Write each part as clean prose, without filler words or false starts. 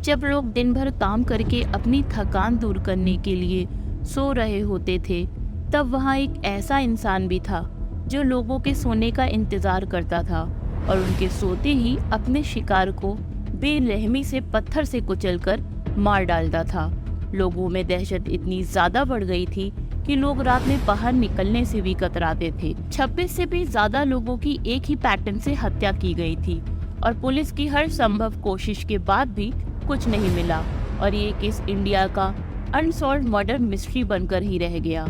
जब लोग दिन भर काम करके अपनी थकान दूर करने के लिए सो रहे होते थे, तब वहाँ एक ऐसा इंसान भी था जो लोगों के सोने का इंतजार करता था और उनके सोते ही अपने शिकार को बेरहमी से पत्थर से कुचलकर मार डालता था। लोगों में दहशत इतनी ज्यादा बढ़ गई थी कि लोग रात में बाहर निकलने से भी कतराते थे। 26 से भी ज्यादा लोगों की एक ही पैटर्न से हत्या की गई थी और पुलिस की हर संभव कोशिश के बाद भी कुछ नहीं मिला और ये केस इंडिया का अनसॉल्व्ड मर्डर मिस्ट्री बनकर ही रह गया।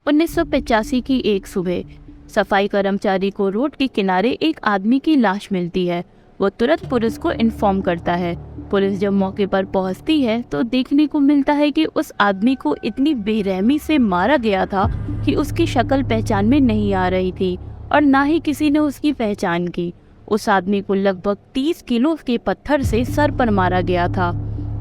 1985 की एक सुबह सफाई कर्मचारी को रोड के किनारे एक आदमी की लाश मिलती है। वो तुरंत पुलिस को इन्फॉर्म करता है। पुलिस जब मौके पर पहुंचती है तो देखने को मिलता है कि उस आदमी को इतनी बेरहमी से मारा गया था कि उसकी शक्ल पहचान में नहीं आ रही थी और ना ही किसी ने उसकी पहचान की। उस आदमी को लगभग 30 किलो के पत्थर से सर पर मारा गया था।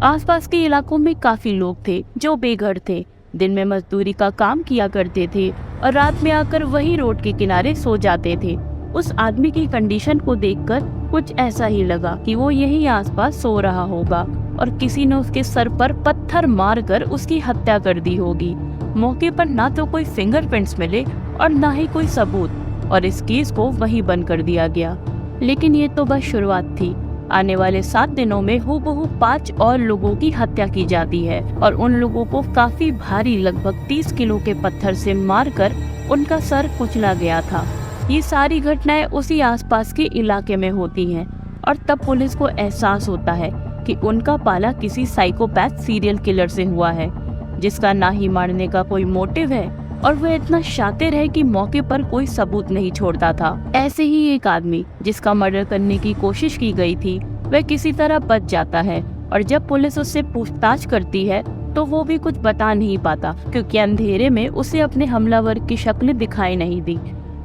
आसपास के इलाकों में काफी लोग थे जो बेघर थे, दिन में मजदूरी का काम किया करते थे और रात में आकर वही रोड के किनारे सो जाते थे। उस आदमी की कंडीशन को देखकर कुछ ऐसा ही लगा कि वो यहीं आसपास सो रहा होगा और किसी ने उसके सर पर पत्थर मारकर उसकी हत्या कर दी होगी। मौके पर ना तो कोई फिंगरप्रिंट्स मिले और ना ही कोई सबूत और इस केस को वहीं बंद कर दिया गया। लेकिन ये तो बस शुरुआत थी। आने वाले 7 दिनों में हूबहू 5 और लोगों की हत्या की जाती है और उन लोगों को काफी भारी लगभग 30 किलो के पत्थर से मारकर उनका सर कुचला गया था। ये सारी घटनाएं उसी आसपास के इलाके में होती हैं और तब पुलिस को एहसास होता है कि उनका पाला किसी साइकोपैथ सीरियल किलर से हुआ है जिसका ना ही मारने का कोई मोटिव है और वह इतना शातिर है कि मौके पर कोई सबूत नहीं छोड़ता था। ऐसे ही एक आदमी जिसका मर्डर करने की कोशिश की गई थी वह किसी तरह बच जाता है और जब पुलिस उससे पूछताछ करती है तो वो भी कुछ बता नहीं पाता क्योंकि अंधेरे में उसे अपने हमलावर की शक्ल दिखाई नहीं दी।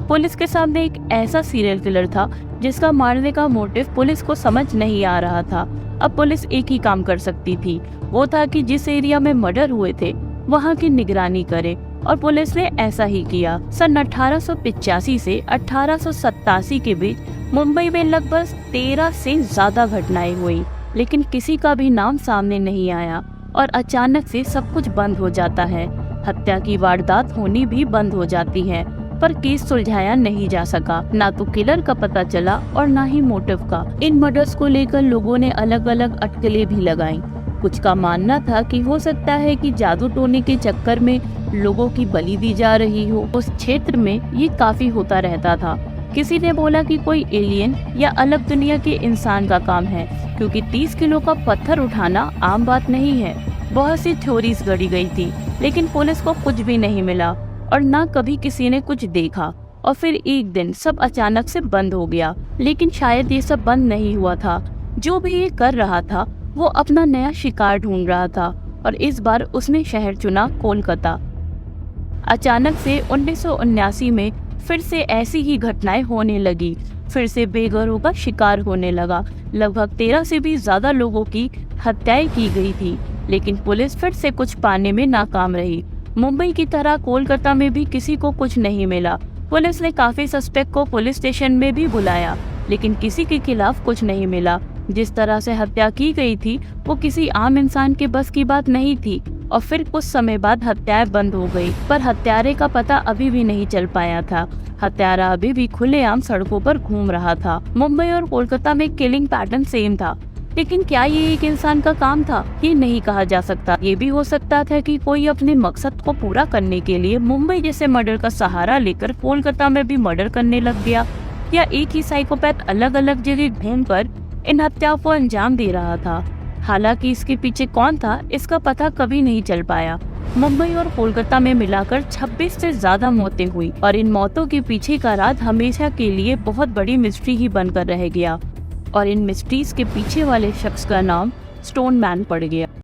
पुलिस के सामने एक ऐसा सीरियल किलर था जिसका मारने का मोटिव पुलिस को समझ नहीं आ रहा था। अब पुलिस एक ही काम कर सकती थी, वो था कि जिस एरिया में मर्डर हुए थे वहाँ की निगरानी करे और पुलिस ने ऐसा ही किया। सन 1885 से 1887 के बीच मुंबई में लगभग 13 से ज्यादा घटनाएं हुई, लेकिन किसी का भी नाम सामने नहीं आया और अचानक से सब कुछ बंद हो जाता है। हत्या की वारदात होनी भी बंद हो जाती है पर केस सुलझाया नहीं जा सका। ना तो किलर का पता चला और ना ही मोटिव का। इन मर्डर्स को लेकर लोगों ने अलग अलग अटकलें भी लगाई। कुछ का मानना था कि हो सकता है कि जादू टोने के चक्कर में लोगों की बलि दी जा रही हो। उस क्षेत्र में ये काफी होता रहता था। किसी ने बोला कि कोई एलियन या अलग दुनिया के इंसान का काम है क्योंकि 30 किलो का पत्थर उठाना आम बात नहीं है। बहुत सी थ्योरीज गढ़ी गई थी लेकिन पुलिस को कुछ भी नहीं मिला और ना कभी किसी ने कुछ देखा और फिर एक दिन सब अचानक से बंद हो गया। लेकिन शायद ये सब बंद नहीं हुआ था। जो भी ये कर रहा था वो अपना नया शिकार ढूंढ रहा था और इस बार उसने शहर चुना कोलकाता। अचानक से 1979 में फिर से ऐसी ही घटनाएं होने लगी। फिर से बेघरों का शिकार होने लगा। लगभग 13 से भी ज्यादा लोगों की हत्याएं की गई थी लेकिन पुलिस फिर से कुछ पाने में नाकाम रही। मुंबई की तरह कोलकाता में भी किसी को कुछ नहीं मिला। पुलिस ने काफी सस्पेक्ट को पुलिस स्टेशन में भी बुलाया लेकिन किसी के खिलाफ कुछ नहीं मिला। जिस तरह से हत्या की गई थी वो किसी आम इंसान के बस की बात नहीं थी और फिर कुछ समय बाद हत्याएं बंद हो गई पर हत्यारे का पता अभी भी नहीं चल पाया था। हत्यारा अभी भी खुलेआम सड़कों पर घूम रहा था। मुंबई और कोलकाता में किलिंग पैटर्न सेम था लेकिन क्या ये एक इंसान का काम था ये नहीं कहा जा सकता। ये भी हो सकता था कि कोई अपने मकसद को पूरा करने के लिए मुंबई जैसे मर्डर का सहारा लेकर कोलकाता में भी मर्डर करने लग गया या एक ही साइकोपैथ अलग अलग जगह घूमकर इन हत्याओं को अंजाम दे रहा था। हालांकि इसके पीछे कौन था इसका पता कभी नहीं चल पाया। मुंबई और कोलकाता में मिलाकर 26 से ज्यादा मौतें हुई और इन मौतों के पीछे का राज हमेशा के लिए बहुत बड़ी मिस्ट्री ही बनकर रह गया और इन मिस्ट्रीज के पीछे वाले शख्स का नाम स्टोन मैन पड़ गया।